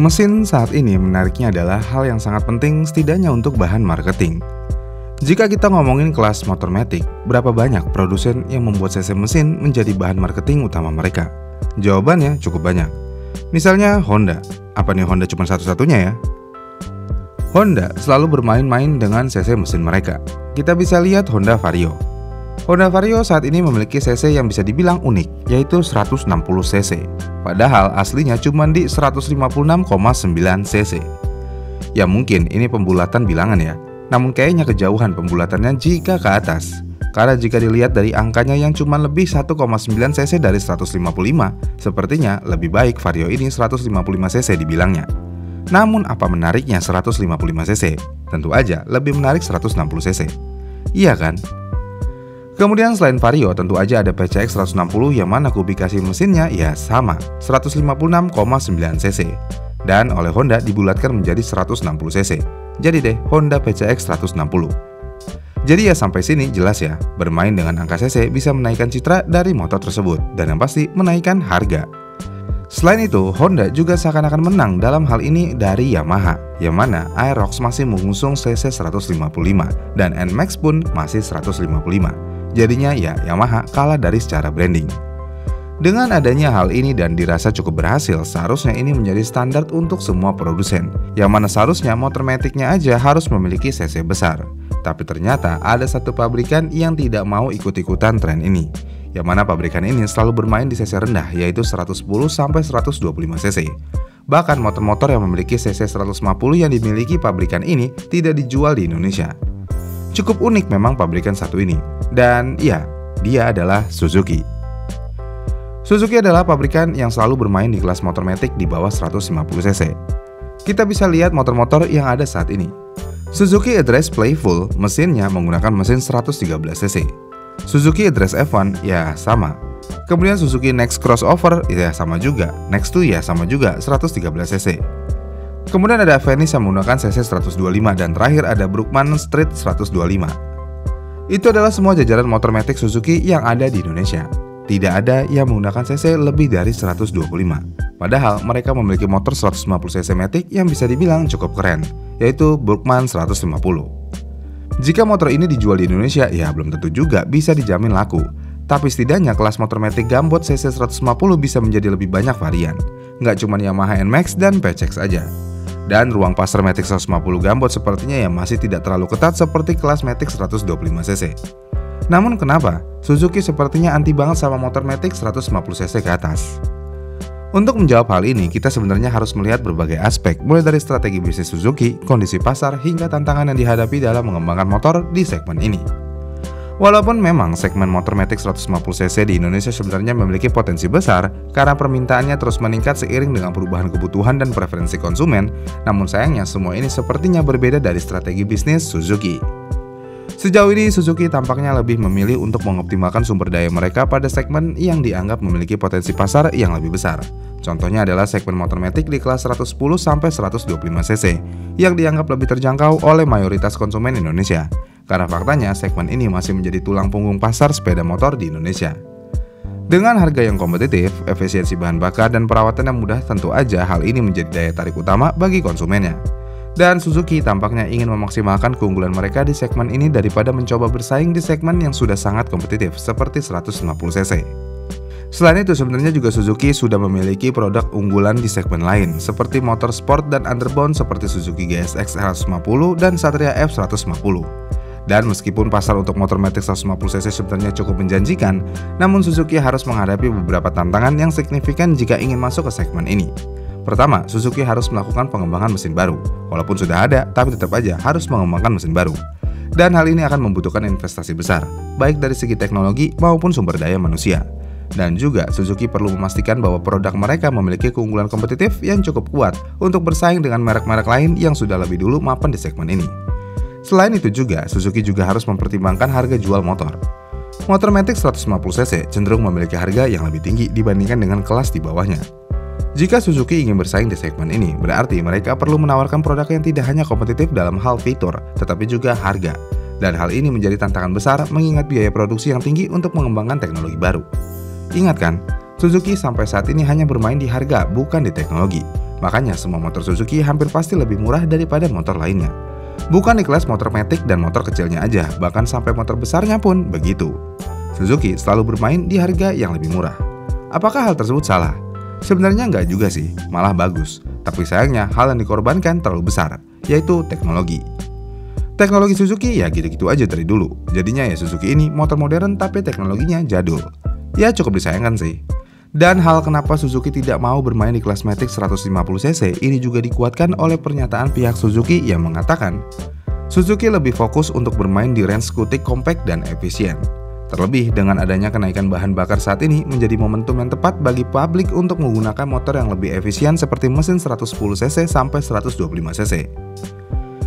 Mesin saat ini menariknya adalah hal yang sangat penting setidaknya untuk bahan marketing. Jika kita ngomongin kelas motor matic, berapa banyak produsen yang membuat cc mesin menjadi bahan marketing utama mereka? Jawabannya cukup banyak. Misalnya Honda. Apa nih Honda cuma satu-satunya ya? Honda selalu bermain-main dengan cc mesin mereka. Kita bisa lihat Honda Vario. Honda Vario saat ini memiliki cc yang bisa dibilang unik, yaitu 160 cc. Padahal aslinya cuma di 156,9 cc. Ya mungkin ini pembulatan bilangan ya, namun kayaknya kejauhan pembulatannya jika ke atas. Karena jika dilihat dari angkanya yang cuma lebih 1,9 cc dari 155, sepertinya lebih baik Vario ini 155 cc dibilangnya. Namun apa menariknya 155 cc? Tentu aja lebih menarik 160 cc. Iya kan? Kemudian selain Vario tentu aja ada PCX 160 yang mana kubikasi mesinnya ya sama 156,9 cc. Dan oleh Honda dibulatkan menjadi 160 cc. Jadi deh Honda PCX 160. Jadi ya sampai sini jelas ya, bermain dengan angka cc bisa menaikkan citra dari motor tersebut dan yang pasti menaikkan harga. Selain itu, Honda juga seakan-akan menang dalam hal ini dari Yamaha, yang mana Aerox masih mengusung cc 155 dan NMAX pun masih 155. Jadinya ya Yamaha kalah dari secara branding. Dengan adanya hal ini dan dirasa cukup berhasil, seharusnya ini menjadi standar untuk semua produsen, yang mana seharusnya motor matic-nya aja harus memiliki cc besar. Tapi ternyata ada satu pabrikan yang tidak mau ikut-ikutan tren ini, yang mana pabrikan ini selalu bermain di cc rendah yaitu 110 sampai 125 cc. Bahkan motor-motor yang memiliki cc 150 yang dimiliki pabrikan ini tidak dijual di Indonesia. Cukup unik memang pabrikan satu ini. Dan ya, dia adalah Suzuki. Suzuki adalah pabrikan yang selalu bermain di kelas motor matic di bawah 150 cc. Kita bisa lihat motor-motor yang ada saat ini. Suzuki Address Playful, mesinnya menggunakan mesin 113 cc. Suzuki Address F1 ya sama. Kemudian Suzuki Next Crossover ya sama juga. Next 2 ya sama juga 113 cc. Kemudian ada Venice yang menggunakan cc 125 dan terakhir ada Brookman Street 125. Itu adalah semua jajaran motor matic Suzuki yang ada di Indonesia. Tidak ada yang menggunakan cc lebih dari 125. Padahal mereka memiliki motor 150 cc matic yang bisa dibilang cukup keren, yaitu Brookman 150. Jika motor ini dijual di Indonesia, ya belum tentu juga bisa dijamin laku. Tapi setidaknya kelas motor matic Gambot cc 150 bisa menjadi lebih banyak varian. Nggak cuma Yamaha NMAX dan PCX aja. Dan ruang pasar matic 150 Gambot sepertinya ya masih tidak terlalu ketat seperti kelas matic 125 cc. Namun kenapa? Suzuki sepertinya anti banget sama motor matic 150 cc ke atas. Untuk menjawab hal ini, kita sebenarnya harus melihat berbagai aspek, mulai dari strategi bisnis Suzuki, kondisi pasar, hingga tantangan yang dihadapi dalam mengembangkan motor di segmen ini. Walaupun memang segmen motor matic 150cc di Indonesia sebenarnya memiliki potensi besar karena permintaannya terus meningkat seiring dengan perubahan kebutuhan dan preferensi konsumen, namun sayangnya semua ini sepertinya berbeda dari strategi bisnis Suzuki. Sejauh ini Suzuki tampaknya lebih memilih untuk mengoptimalkan sumber daya mereka pada segmen yang dianggap memiliki potensi pasar yang lebih besar. Contohnya adalah segmen motor matic di kelas 110 sampai 125cc yang dianggap lebih terjangkau oleh mayoritas konsumen Indonesia. Karena faktanya segmen ini masih menjadi tulang punggung pasar sepeda motor di Indonesia. Dengan harga yang kompetitif, efisiensi bahan bakar dan perawatan yang mudah, tentu aja hal ini menjadi daya tarik utama bagi konsumennya. Dan Suzuki tampaknya ingin memaksimalkan keunggulan mereka di segmen ini daripada mencoba bersaing di segmen yang sudah sangat kompetitif seperti 150cc. Selain itu sebenarnya juga Suzuki sudah memiliki produk unggulan di segmen lain seperti motor sport dan underbone seperti Suzuki GSX 150 dan Satria F150. Dan meskipun pasar untuk motor matic 150cc sebenarnya cukup menjanjikan, namun Suzuki harus menghadapi beberapa tantangan yang signifikan jika ingin masuk ke segmen ini. Pertama, Suzuki harus melakukan pengembangan mesin baru. Walaupun sudah ada, tapi tetap aja harus mengembangkan mesin baru. Dan hal ini akan membutuhkan investasi besar, baik dari segi teknologi maupun sumber daya manusia. Dan juga Suzuki perlu memastikan bahwa produk mereka memiliki keunggulan kompetitif yang cukup kuat untuk bersaing dengan merek-merek lain yang sudah lebih dulu mapan di segmen ini. Selain itu juga, Suzuki juga harus mempertimbangkan harga jual motor. Motor matic 150cc cenderung memiliki harga yang lebih tinggi dibandingkan dengan kelas di bawahnya. Jika Suzuki ingin bersaing di segmen ini, berarti mereka perlu menawarkan produk yang tidak hanya kompetitif dalam hal fitur, tetapi juga harga. Dan hal ini menjadi tantangan besar mengingat biaya produksi yang tinggi untuk mengembangkan teknologi baru. Ingat kan, Suzuki sampai saat ini hanya bermain di harga, bukan di teknologi. Makanya semua motor Suzuki hampir pasti lebih murah daripada motor lainnya. Bukan di kelas motor matic dan motor kecilnya aja, bahkan sampai motor besarnya pun begitu. Suzuki selalu bermain di harga yang lebih murah. Apakah hal tersebut salah? Sebenarnya nggak juga sih, malah bagus. Tapi sayangnya hal yang dikorbankan terlalu besar, yaitu teknologi. Teknologi Suzuki ya gitu-gitu aja dari dulu. Jadinya ya Suzuki ini motor modern tapi teknologinya jadul. Ya cukup disayangkan sih. Dan hal kenapa Suzuki tidak mau bermain di kelas matic 150cc ini juga dikuatkan oleh pernyataan pihak Suzuki yang mengatakan Suzuki lebih fokus untuk bermain di range skutik compact dan efisien. Terlebih dengan adanya kenaikan bahan bakar saat ini menjadi momentum yang tepat bagi publik untuk menggunakan motor yang lebih efisien seperti mesin 110cc sampai 125cc.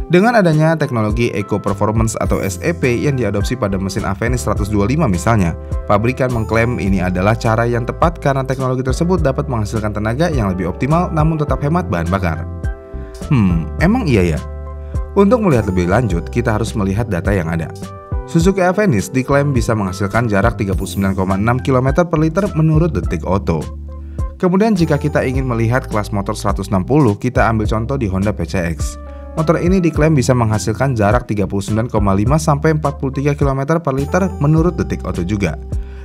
Dengan adanya teknologi Eco Performance atau SEP yang diadopsi pada mesin Avenis 125 misalnya, pabrikan mengklaim ini adalah cara yang tepat karena teknologi tersebut dapat menghasilkan tenaga yang lebih optimal namun tetap hemat bahan bakar. Emang iya ya? Untuk melihat lebih lanjut, kita harus melihat data yang ada. Suzuki Avenis diklaim bisa menghasilkan jarak 39,6 km per liter menurut Detik Auto. Kemudian jika kita ingin melihat kelas motor 160, kita ambil contoh di Honda PCX. Motor ini diklaim bisa menghasilkan jarak 39,5 sampai 43 km per liter menurut Detik Auto juga.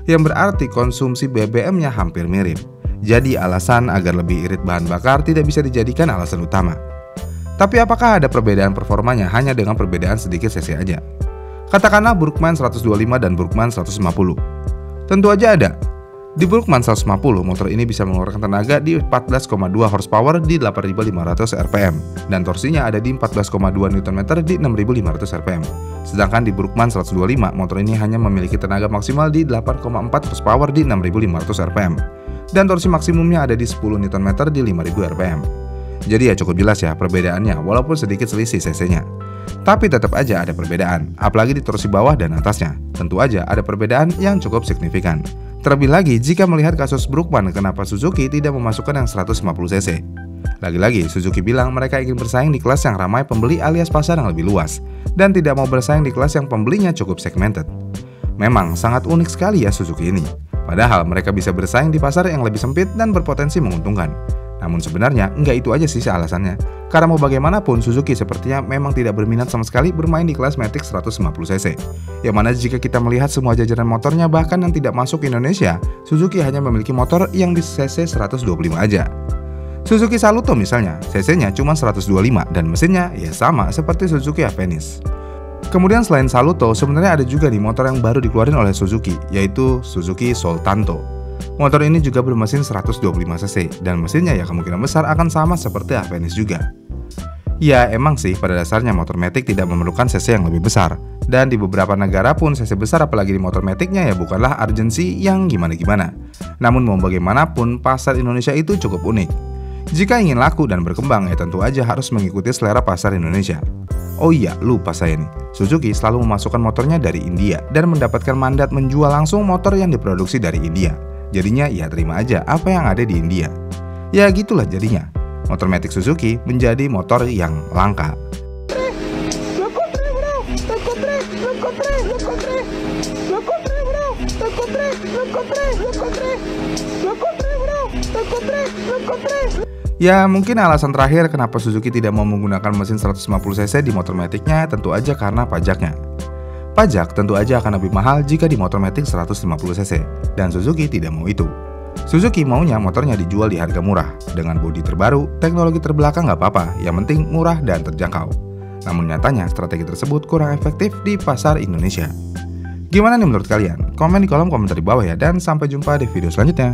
Yang berarti konsumsi BBM-nya hampir mirip. Jadi alasan agar lebih irit bahan bakar tidak bisa dijadikan alasan utama. Tapi apakah ada perbedaan performanya hanya dengan perbedaan sedikit cc aja? Katakanlah Burgman 125 dan Burgman 150. Tentu aja ada. Di Burgman 150, motor ini bisa mengeluarkan tenaga di 14,2 horsepower di 8.500 rpm dan torsinya ada di 14,2 Nm di 6.500 rpm. Sedangkan di Burgman 125, motor ini hanya memiliki tenaga maksimal di 8,4 horsepower di 6.500 rpm dan torsi maksimumnya ada di 10 Nm di 5.000 rpm. Jadi ya cukup jelas ya perbedaannya walaupun sedikit selisih cc-nya. Tapi tetap aja ada perbedaan, apalagi di torsi bawah dan atasnya. Tentu aja ada perbedaan yang cukup signifikan. Terlebih lagi jika melihat kasus Burgman kenapa Suzuki tidak memasukkan yang 150cc. Lagi-lagi Suzuki bilang mereka ingin bersaing di kelas yang ramai pembeli alias pasar yang lebih luas dan tidak mau bersaing di kelas yang pembelinya cukup segmented. Memang sangat unik sekali ya Suzuki ini. Padahal mereka bisa bersaing di pasar yang lebih sempit dan berpotensi menguntungkan. Namun sebenarnya nggak itu aja sih alasannya. Karena mau bagaimanapun Suzuki sepertinya memang tidak berminat sama sekali bermain di kelas matic 150cc. Yang mana jika kita melihat semua jajaran motornya bahkan yang tidak masuk ke Indonesia, Suzuki hanya memiliki motor yang di cc 125 aja. Suzuki Saluto misalnya, cc-nya cuma 125 dan mesinnya ya sama seperti Suzuki Avenis. Kemudian selain Saluto, sebenarnya ada juga nih motor yang baru dikeluarin oleh Suzuki, yaitu Suzuki Soltanto. Motor ini juga bermesin 125cc dan mesinnya ya kemungkinan besar akan sama seperti Avenis juga. Ya emang sih pada dasarnya motor matic tidak memerlukan cc yang lebih besar. Dan di beberapa negara pun cc besar apalagi di motor maticnya ya bukanlah urgensi yang gimana-gimana. Namun mau bagaimanapun pasar Indonesia itu cukup unik. Jika ingin laku dan berkembang ya tentu aja harus mengikuti selera pasar Indonesia. Oh iya lupa saya nih, Suzuki selalu memasukkan motornya dari India dan mendapatkan mandat menjual langsung motor yang diproduksi dari India. Jadinya ya terima aja apa yang ada di India. Ya gitulah jadinya. Motor matic Suzuki menjadi motor yang langka. Ya mungkin alasan terakhir kenapa Suzuki tidak mau menggunakan mesin 150cc di motor maticnya tentu aja karena pajaknya. Pajak tentu aja akan lebih mahal jika di motor matic 150cc dan Suzuki tidak mau itu. Suzuki maunya motornya dijual di harga murah dengan bodi terbaru, teknologi terbelakang nggak apa-apa, yang penting murah dan terjangkau. Namun nyatanya strategi tersebut kurang efektif di pasar Indonesia. Gimana nih menurut kalian? Komen di kolom komentar di bawah ya dan sampai jumpa di video selanjutnya.